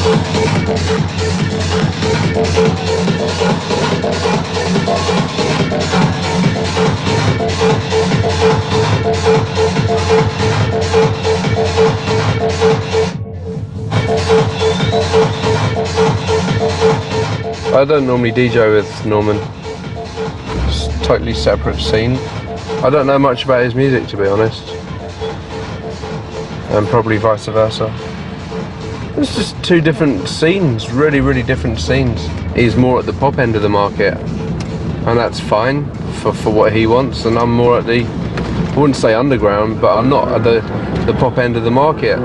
I don't normally DJ with Norman. It's a totally separate scene. I don't know much about his music, to be honest. And probably vice versa. It's just two different scenes, really different scenes. He's more at the pop end of the market, and that's fine for what he wants, and I'm more at the, I wouldn't say underground, but I'm not at the pop end of the market.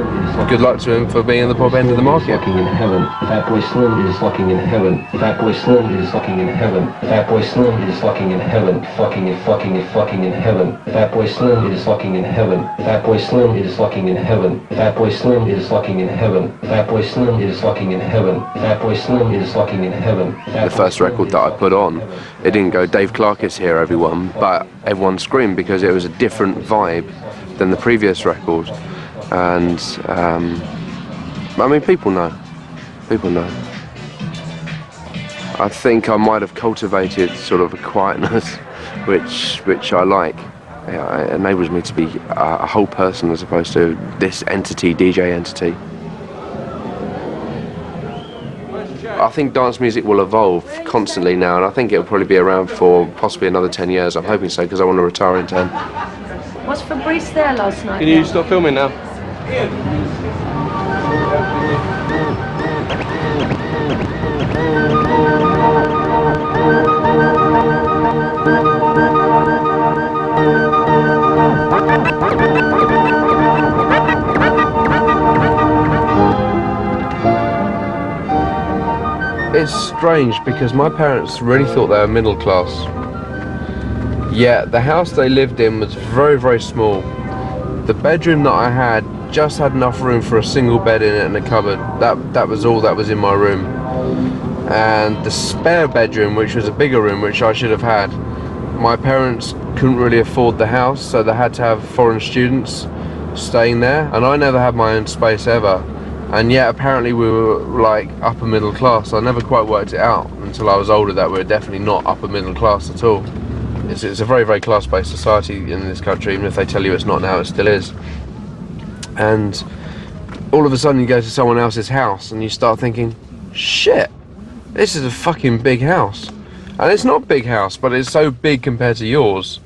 Good luck to him for being in the pop end of the market. Fucking in heaven. That boy Slim is fucking in heaven. That boy Slim is fucking in heaven. That boy Slim is fucking in heaven. Fucking in heaven. That boy Slim is fucking in heaven. That boy Slim is fucking in heaven. That boy Slim is fucking in heaven. That boy Slim is fucking in heaven. That boy Slim is fucking in heaven. The first record that I put on, it didn't go "Dave Clarke is here, everyone," but everyone screamed because it was a different vibe than the previous record. And I mean, people know. I think I might have cultivated sort of a quietness which I like. It enables me to be a whole person as opposed to this entity, DJ entity. I think dance music will evolve constantly now, and I think it'll probably be around for possibly another 10 years. I'm hoping so, because I want to retire in 10. Was Fabrice there last night? Can you stop filming now? It's strange because my parents really thought they were middle class. Yeah, the house they lived in was very small. The bedroom that I had just had enough room for a single bed in it and a cupboard. That was all that was in my room. And the spare bedroom, which was a bigger room, which I should have had, my parents couldn't really afford the house, so they had to have foreign students staying there. And I never had my own space ever. And yet apparently we were like upper middle class. I never quite worked it out until I was older that we're definitely not upper middle class at all. It's a very class-based society in this country. Even if they tell you it's not now, it still is. And all of a sudden you go to someone else's house and you start thinking, shit, this is a fucking big house. And it's not a big house, but it's so big compared to yours.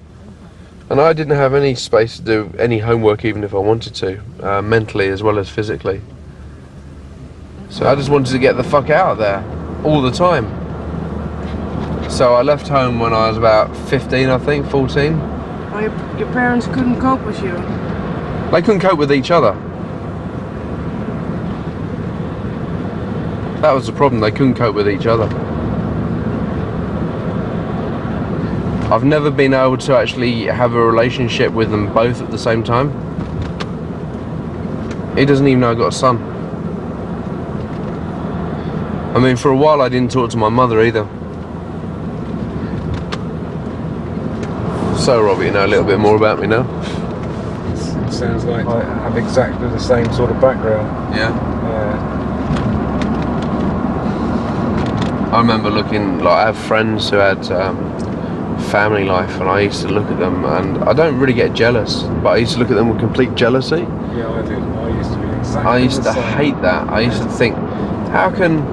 And I didn't have any space to do any homework even if I wanted to, mentally as well as physically. So I just wanted to get the fuck out of there all the time. So I left home when I was about 15, I think, 14. Well, your parents couldn't cope with you? They couldn't cope with each other. That was the problem, they couldn't cope with each other. I've never been able to actually have a relationship with them both at the same time. He doesn't even know I've got a son. I mean, for a while I didn't talk to my mother either. So, Robbie, you know a little bit more about me now? It sounds like I have exactly the same sort of background. Yeah? Yeah. I remember looking, like, I have friends who had family life, and I used to look at them, and I don't really get jealous, but I used to look at them with complete jealousy. Yeah, I did. I used to be exactly I used to hate that. I used to think, how can,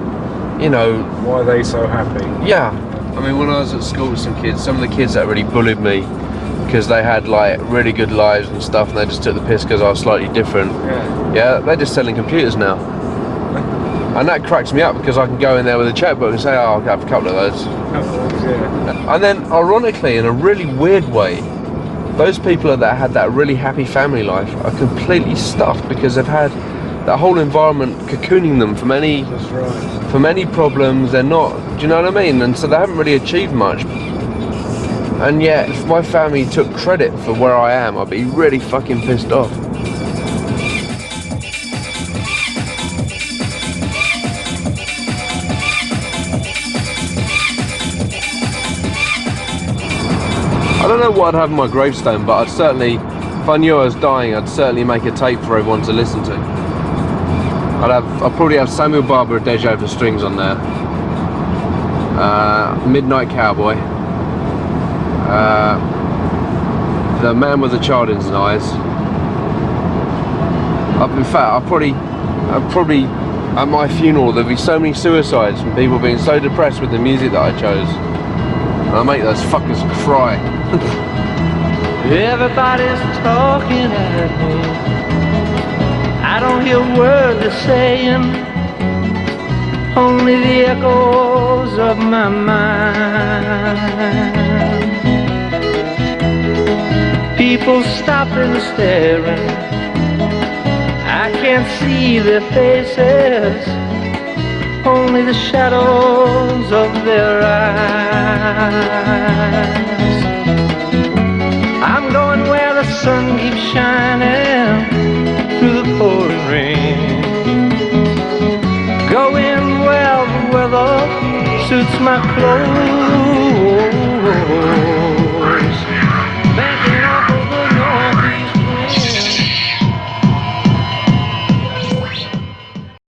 you know... Why are they so happy? Yeah. I mean, when I was at school with some kids, some of the kids that really bullied me because they had like really good lives and stuff, and they just took the piss because I was slightly different. Yeah, they're just selling computers now. And that cracks me up because I can go in there with a checkbook and say, oh, I'll have a couple of those. Yeah. And then, ironically, in a really weird way, those people that had that really happy family life are completely stuffed because they've had that whole environment cocooning them from any, from any problems. They're not, do you know what I mean? And so they haven't really achieved much. And yet, if my family took credit for where I am, I'd be really fucking pissed off. I don't know what I'd have on my gravestone, but I'd certainly, if I knew I was dying, I'd certainly make a tape for everyone to listen to. I'll probably have Samuel Barber Dejo for strings on there. Midnight Cowboy. The Man with the Child in His Eyes. In fact, I'll probably at my funeral there'll be so many suicides from people being so depressed with the music that I chose. And I'll make those fuckers cry. Everybody's talking at me. I don't hear words they're saying, only the echoes of my mind. People stopping and staring, I can't see their faces, only the shadows of their eyes. I'm going where the sun keeps shining through the pouring rain, going where the weather suits my clothes.